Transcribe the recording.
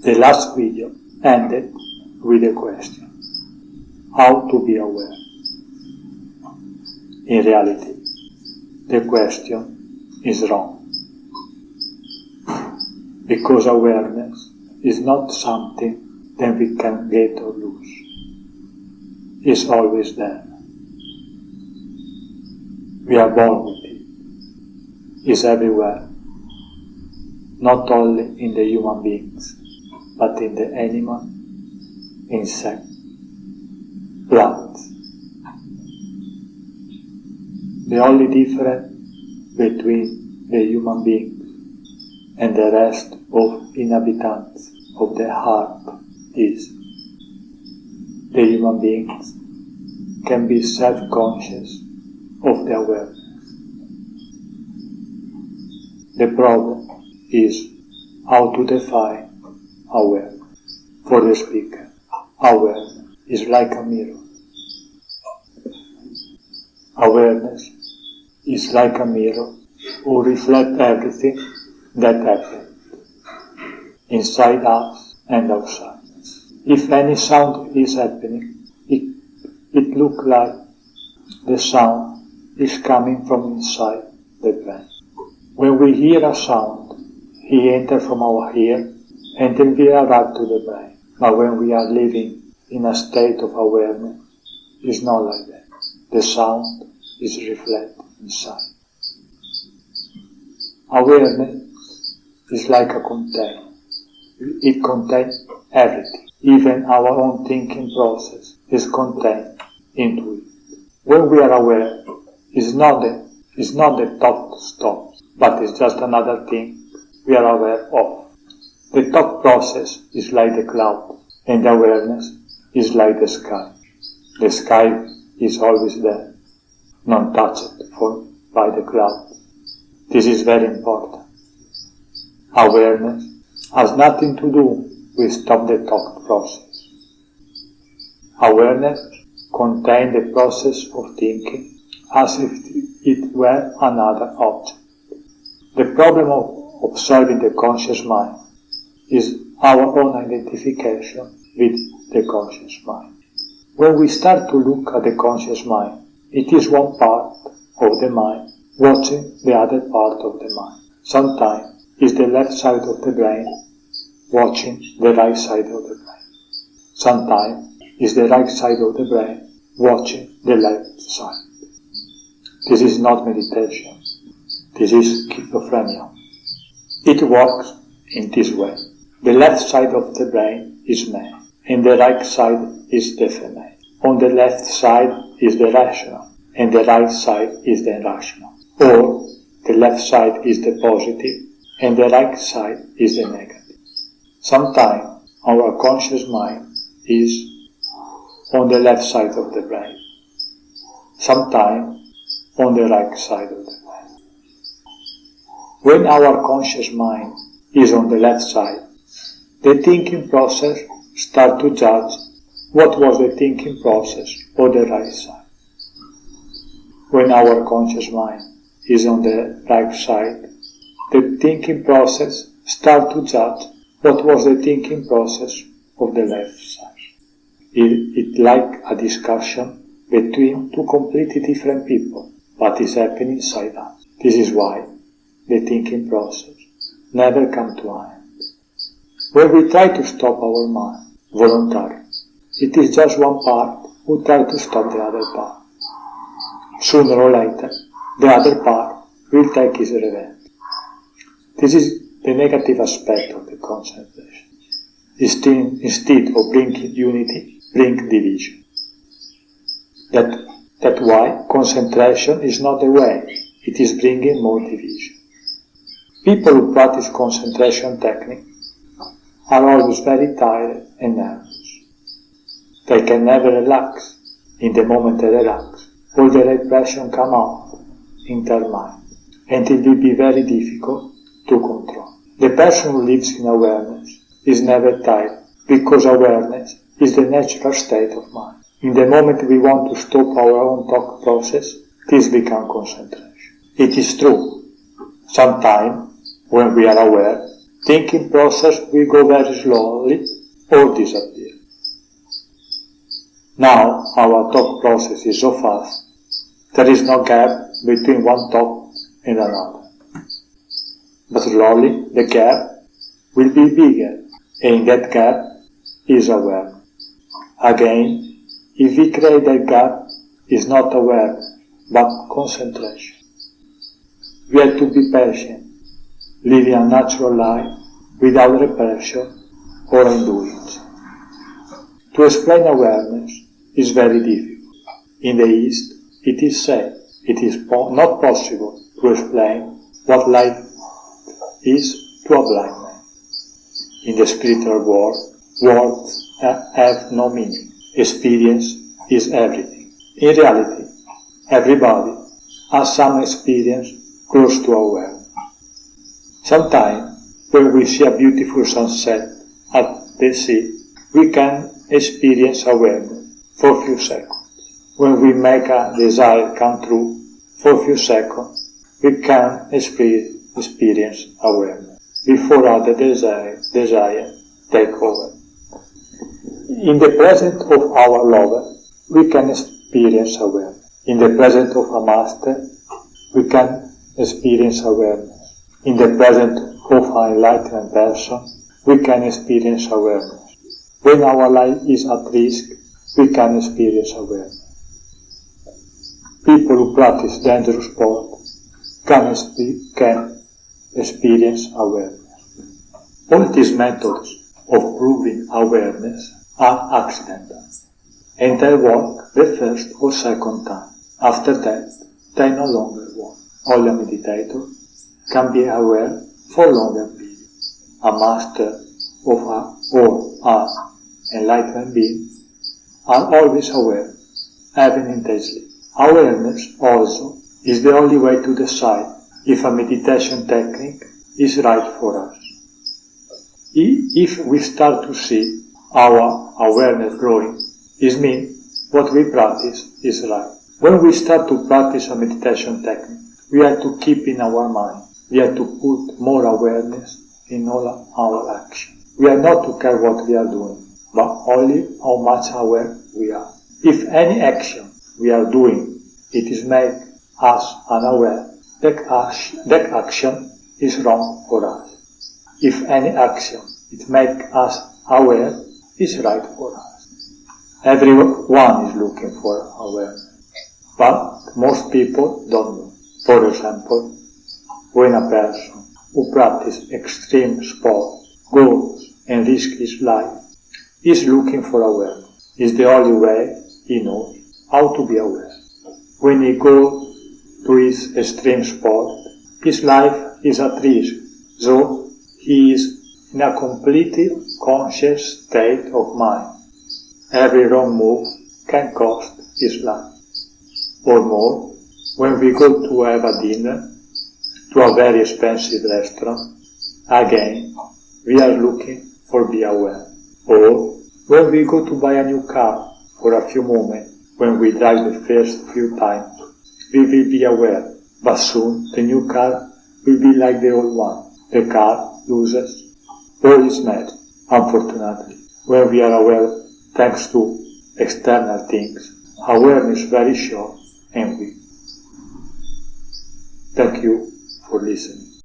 The last video ended with a question: how to be aware? In reality, the question is wrong, because awareness is not something that we can get or lose. It's always there. We are born with it. It's everywhere, not only in the human beings, but in the animal, insect, plants. The only difference between the human beings and the rest of inhabitants of the heart is the human beings can be self-conscious of the awareness. The problem is how to define awareness. For the speaker, awareness is like a mirror. Awareness is like a mirror who reflects everything that happens inside us and outside. If any sound is happening, it looks like the sound is coming from inside the brain. When we hear a sound, it enters from our ear and then we arrive to the brain. But when we are living in a state of awareness, it's not like that. The sound is reflected inside. Awareness is like a container. It contains everything. Even our own thinking process is contained into it. When we are aware, it's not the thought stops, but it's just another thing we are aware of. The thought process is like the cloud, and the awareness is like the sky. The sky is always there, not touched by the clouds. This is very important. Awareness has nothing to do with stop the thought process. Awareness contains the process of thinking as if it were another object. The problem of observing the conscious mind is our own identification with the conscious mind. When we start to look at the conscious mind, it is one part of the mind watching the other part of the mind. Sometimes it's the left side of the brain watching the right side of the brain. Sometimes it's the right side of the brain watching the left side. This is not meditation. This is schizophrenia. It works in this way. The left side of the brain is man, and the right side is the female. On the left side is the rational, and the right side is the irrational. Or, the left side is the positive, and the right side is the negative. Sometimes our conscious mind is on the left side of the brain. Sometimes on the right side of the brain. When our conscious mind is on the left side, the thinking process starts to judge what was the thinking process on the right side. When our conscious mind is on the right side, the thinking process starts to judge what was the thinking process of the left side. It's like a discussion between two completely different people, but it's happening inside us. This is why the thinking process never comes to an end. When we try to stop our mind voluntarily, it is just one part who tries to stop the other part. Sooner or later, the other part will take its revenge. This is the negative aspect of the concentration. Instead of bringing unity, bring division. That's why concentration is not the way. It is bringing more division. People who practice concentration technique are always very tired and nervous. They can never relax. In the moment they relax, all the repression come out in their mind, and it will be very difficult to control. The person who lives in awareness is never tired, because awareness is the natural state of mind. In the moment we want to stop our own thought process, this becomes concentration. It is true. Sometimes, when we are aware, Thinking process will go very slowly or disappear. Now our thought process is so fast, there is no gap between one thought and another. But slowly the gap will be bigger, and in that gap is awareness. Again, if we create that gap, is not awareness, but concentration. We have to be patient, living a natural life without repression or indulgence. To explain awareness is very difficult. In the East, it is said it is not possible to explain what life is to a blind man. In the spiritual world, words have no meaning. Experience is everything. In reality, everybody has some experience close to awareness. Sometimes, when we see a beautiful sunset at the sea, we can experience awareness for a few seconds. When we make a desire come true, for a few seconds, we can experience awareness before other desire take over. In the presence of our lover, we can experience awareness. In the presence of a master, we can experience awareness. In the presence of an enlightened person, we can experience awareness. When our life is at risk, we can experience awareness. People who practice dangerous sport can experience awareness. All these methods of proving awareness are accidental, and they work the first or second time. After that, they no longer work. Only a meditator can be aware for longer periods. A master or an enlightened being are always aware, even intensely. Awareness also is the only way to decide if a meditation technique is right for us. If we start to see our awareness growing, it means what we practice is right. When we start to practice a meditation technique, we have to keep in our mind, we have to put more awareness in all our actions. We are not to care what we are doing, but only how much aware we are. If any action we are doing, it is make us unaware, that action is wrong for us. If any action it make us aware, is right for us. Everyone is looking for awareness, but most people don't know. For example, when a person who practices extreme sport goes and risks his life, is looking for awareness. It's the only way he knows how to be aware. When he goes to his extreme sport, his life is at risk, so he is in a completely conscious state of mind. Every wrong move can cost his life. Or more, when we go to have a dinner to a very expensive restaurant, again, we are looking for be aware. Or when we go to buy a new car for a few moments, when we drive the first few times, we will be aware, but soon the new car will be like the old one. The car loses all its magic. Unfortunately, when we are aware thanks to external things, awareness is very short and weak. Thank you for listening.